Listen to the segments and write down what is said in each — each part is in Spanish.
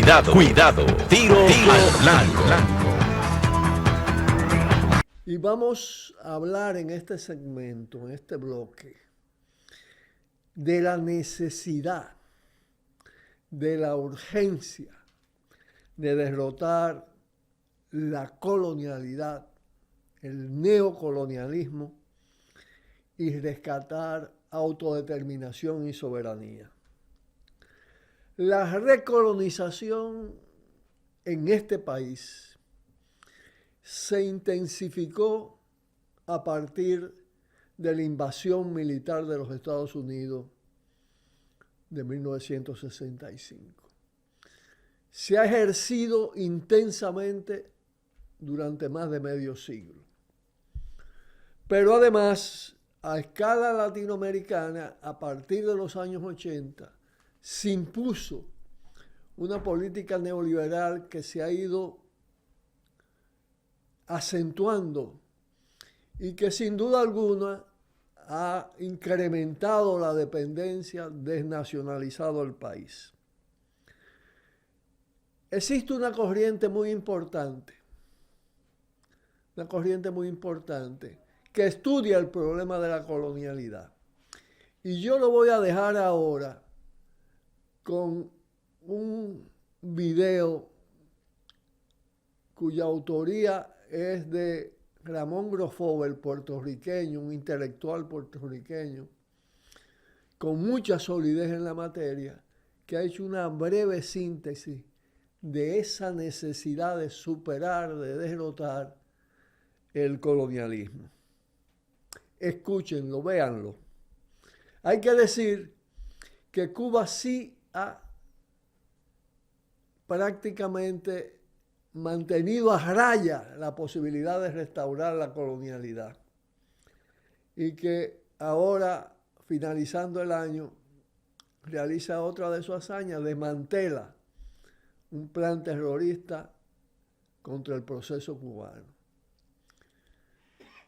Cuidado, cuidado. Tiro al blanco. Y vamos a hablar en este segmento, en este bloque, de la necesidad, de la urgencia de derrotar la colonialidad, el neocolonialismo y rescatar autodeterminación y soberanía. La recolonización en este país se intensificó a partir de la invasión militar de los Estados Unidos de 1965. Se ha ejercido intensamente durante más de medio siglo. Pero además, a escala latinoamericana, a partir de los años 80, se impuso una política neoliberal que se ha ido acentuando y que sin duda alguna ha incrementado la dependencia, desnacionalizado el país. Existe una corriente muy importante que estudia el problema de la colonialidad. Y yo lo voy a dejar ahora con un video cuya autoría es de Ramón Grosfover, el puertorriqueño, un intelectual puertorriqueño, con mucha solidez en la materia, que ha hecho una breve síntesis de esa necesidad de superar, de derrotar el colonialismo. Escúchenlo, véanlo. Hay que decir que Cuba sí ha prácticamente mantenido a raya la posibilidad de restaurar la colonialidad y que ahora, finalizando el año, realiza otra de sus hazañas, desmantela un plan terrorista contra el proceso cubano.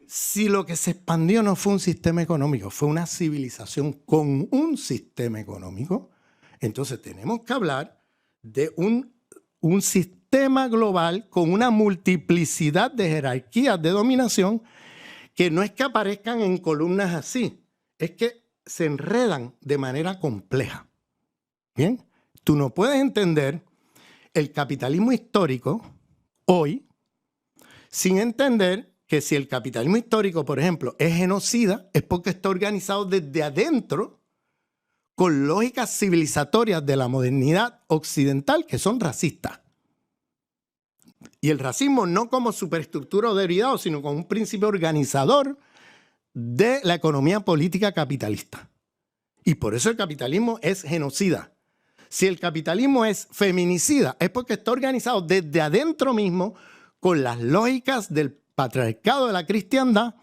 Si lo que se expandió no fue un sistema económico, fue una civilización con un sistema económico, entonces tenemos que hablar de un sistema global con una multiplicidad de jerarquías de dominación que no es que aparezcan en columnas así, es que se enredan de manera compleja. ¿Bien? Tú no puedes entender el capitalismo histórico hoy sin entender que si el capitalismo histórico, por ejemplo, es genocida, es porque está organizado desde adentro con lógicas civilizatorias de la modernidad occidental que son racistas. Y el racismo no como superestructura o derivado, sino como un principio organizador de la economía política capitalista. Y por eso el capitalismo es genocida. Si el capitalismo es feminicida, es porque está organizado desde adentro mismo con las lógicas del patriarcado de la cristiandad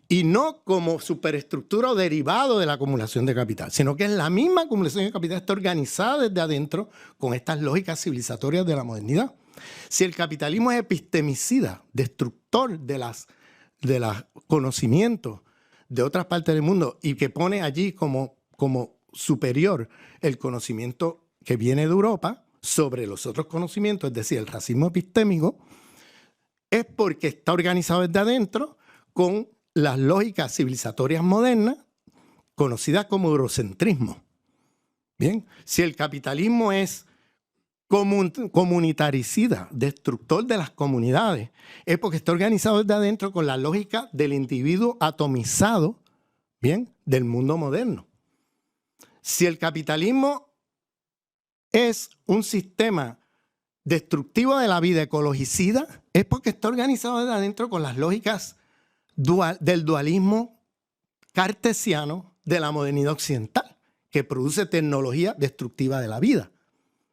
y no como superestructura o derivado de la acumulación de capital, sino que es la misma acumulación de capital, está organizada desde adentro con estas lógicas civilizatorias de la modernidad. Si el capitalismo es epistemicida, destructor de los conocimientos de otras partes del mundo y que pone allí como superior el conocimiento que viene de Europa sobre los otros conocimientos, es decir, el racismo epistémico, es porque está organizado desde adentro con las lógicas civilizatorias modernas conocidas como eurocentrismo. Bien, si el capitalismo es comunitaricida, destructor de las comunidades, es porque está organizado desde adentro con la lógica del individuo atomizado, bien, del mundo moderno. Si el capitalismo es un sistema destructivo de la vida, ecologicida, es porque está organizado desde adentro con las lógicas del dualismo cartesiano de la modernidad occidental, que produce tecnología destructiva de la vida.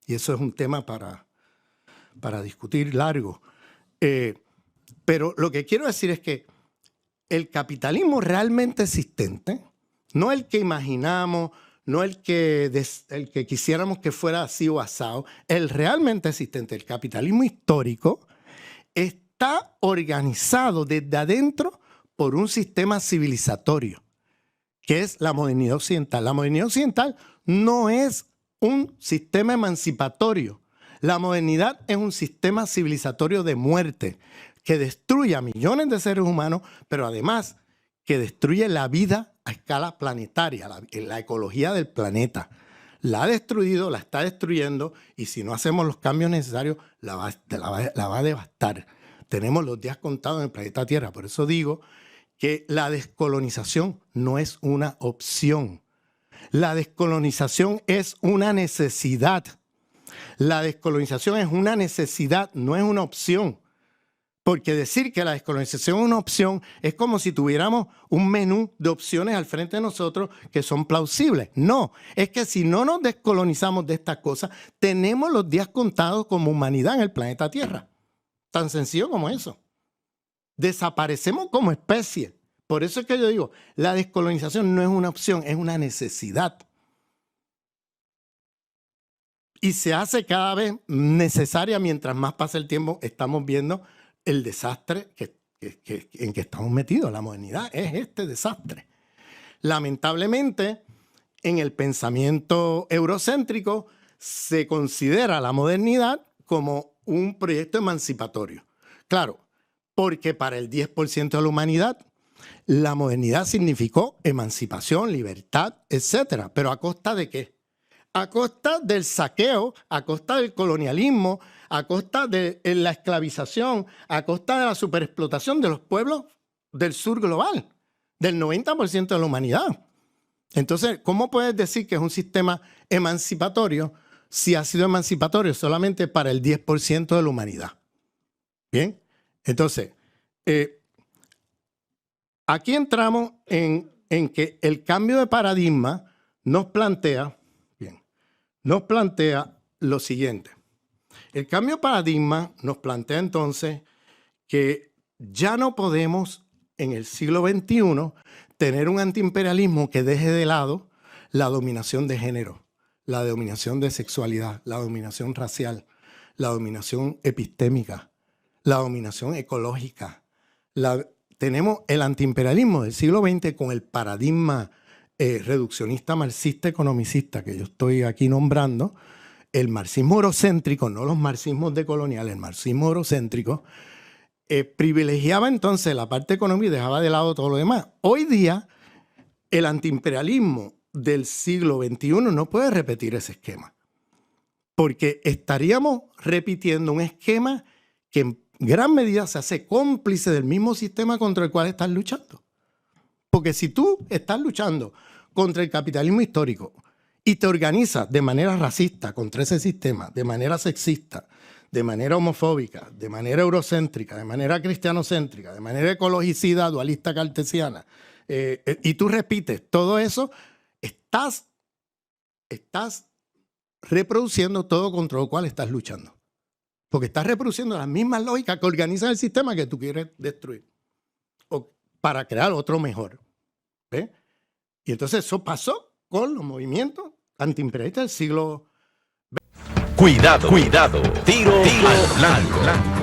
Y eso es un tema para discutir largo. Pero lo que quiero decir es que el capitalismo realmente existente, no el que imaginamos, no el que quisiéramos que fuera así o asado, el realmente existente, el capitalismo histórico, está organizado desde adentro por un sistema civilizatorio, que es la modernidad occidental. La modernidad occidental no es un sistema emancipatorio. La modernidad es un sistema civilizatorio de muerte que destruye a millones de seres humanos, pero además que destruye la vida a escala planetaria, la ecología del planeta. La ha destruido, la está destruyendo, y si no hacemos los cambios necesarios, la va a devastar. Tenemos los días contados en el planeta Tierra. Por eso digo que la descolonización no es una opción. La descolonización es una necesidad. La descolonización es una necesidad, no es una opción. Porque decir que la descolonización es una opción es como si tuviéramos un menú de opciones al frente de nosotros que son plausibles. No, es que si no nos descolonizamos de estas cosas, tenemos los días contados como humanidad en el planeta Tierra. Tan sencillo como eso. Desaparecemos como especie. Por eso es que yo digo, la descolonización no es una opción, es una necesidad. Y se hace cada vez necesaria mientras más pasa el tiempo. Estamos viendo el desastre en que estamos metidos. La modernidad es este desastre. Lamentablemente, en el pensamiento eurocéntrico se considera la modernidad como un proyecto emancipatorio. Claro, porque para el 10% de la humanidad, la modernidad significó emancipación, libertad, etc. ¿Pero a costa de qué? A costa del saqueo, a costa del colonialismo, a costa de la esclavización, a costa de la superexplotación de los pueblos del sur global, del 90% de la humanidad. Entonces, ¿cómo puedes decir que es un sistema emancipatorio si ha sido emancipatorio solamente para el 10% de la humanidad? Bien, entonces, aquí entramos en que el cambio de paradigma nos plantea lo siguiente. El cambio de paradigma nos plantea entonces que ya no podemos en el siglo XXI tener un antiimperialismo que deje de lado la dominación de género, la dominación de sexualidad, la dominación racial, la dominación epistémica, la dominación ecológica. Tenemos el antiimperialismo del siglo XX con el paradigma reduccionista marxista economicista que yo estoy aquí nombrando, el marxismo eurocéntrico, no los marxismos decoloniales, el marxismo eurocéntrico, privilegiaba entonces la parte económica y dejaba de lado todo lo demás. Hoy día, el antiimperialismo del siglo XXI no puede repetir ese esquema, porque estaríamos repitiendo un esquema que en gran medida se hace cómplice del mismo sistema contra el cual estás luchando. Porque si tú estás luchando contra el capitalismo histórico y te organizas de manera racista contra ese sistema, de manera sexista, de manera homofóbica, de manera eurocéntrica, de manera cristianocéntrica, de manera ecologicida, dualista, cartesiana, y tú repites todo eso, estás reproduciendo todo contra lo cual estás luchando. Porque estás reproduciendo las mismas lógicas que organizan el sistema que tú quieres destruir. O para crear otro mejor. ¿Ve? Y entonces eso pasó con los movimientos antiimperialistas del siglo XX. Cuidado, cuidado. Tiro al blanco.